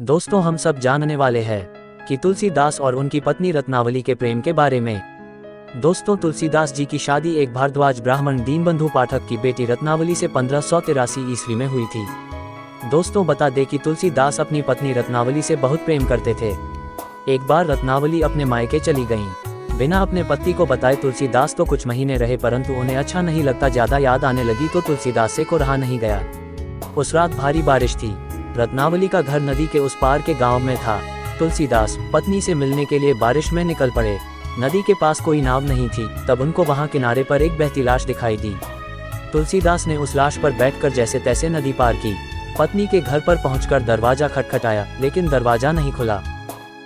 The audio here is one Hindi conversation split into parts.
दोस्तों, हम सब जानने वाले हैं कि तुलसीदास और उनकी पत्नी रत्नावली के प्रेम के बारे में। दोस्तों, तुलसीदास जी की शादी एक भारद्वाज ब्राह्मण दीनबंधु पाठक की बेटी रत्नावली से 1583 ईस्वी में हुई थी। दोस्तों, बता दें कि तुलसीदास अपनी पत्नी रत्नावली से बहुत प्रेम करते थे। एक बार रत्नावली अपने मायके चली गईं। बिना अपने पति को बताए तुलसीदास तो कुछ महीने रहे, परंतु उन्हें अच्छा नहीं लगता, ज्यादा याद आने लगी तो तुलसीदास से को रहा नहीं गया। उस रात भारी बारिश थी। रत्नावली का घर नदी के उस पार के गांव में था। तुलसीदास पत्नी से मिलने के लिए बारिश में निकल पड़े। नदी के पास कोई नाव नहीं थी। तब उनको वहां किनारे पर एक बहती लाश दिखाई दी। तुलसीदास ने उस लाश पर बैठकर जैसे तैसे नदी पार की। पत्नी के घर पर पहुंचकर दरवाजा खटखटाया, लेकिन दरवाजा नहीं खुला।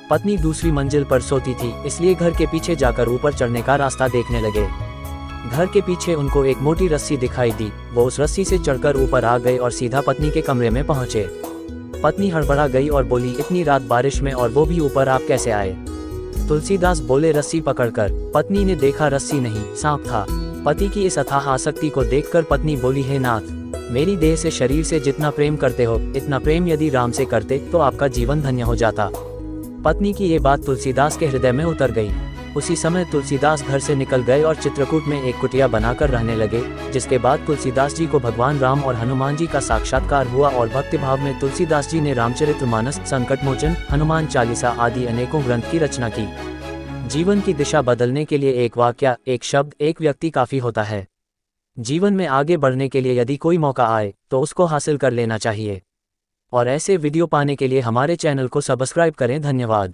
पत्नी दूसरी मंजिल पर सोती थी, इसलिए घर के पीछे जाकर ऊपर चढ़ने का रास्ता देखने लगे। घर के पीछे उनको एक मोटी रस्सी दिखाई दी। वो उस रस्सी से चढ़कर ऊपर आ गए और सीधा पत्नी के कमरे में पहुंचे। पत्नी हड़बड़ा गई और बोली, इतनी रात बारिश में और वो भी ऊपर, आप कैसे आए? तुलसीदास बोले, रस्सी पकड़कर। पत्नी ने देखा रस्सी नहीं, सांप था। पति की इस अथाह आसक्ति को देखकर पत्नी बोली, हे नाथ, मेरी देह से शरीर से जितना प्रेम करते हो, इतना प्रेम यदि राम से करते तो आपका जीवन धन्य हो जाता। पत्नी की ये बात तुलसीदास के हृदय में उतर गई। उसी समय तुलसीदास घर से निकल गए और चित्रकूट में एक कुटिया बनाकर रहने लगे। जिसके बाद तुलसीदास जी को भगवान राम और हनुमान जी का साक्षात्कार हुआ और भक्ति भाव में तुलसीदास जी ने रामचरितमानस, संकटमोचन, हनुमान चालीसा आदि अनेकों ग्रंथ की रचना की। जीवन की दिशा बदलने के लिए एक वाक्य, एक शब्द, एक व्यक्ति काफी होता है। जीवन में आगे बढ़ने के लिए यदि कोई मौका आए तो उसको हासिल कर लेना चाहिए। और ऐसे वीडियो पाने के लिए हमारे चैनल को सब्सक्राइब करें। धन्यवाद।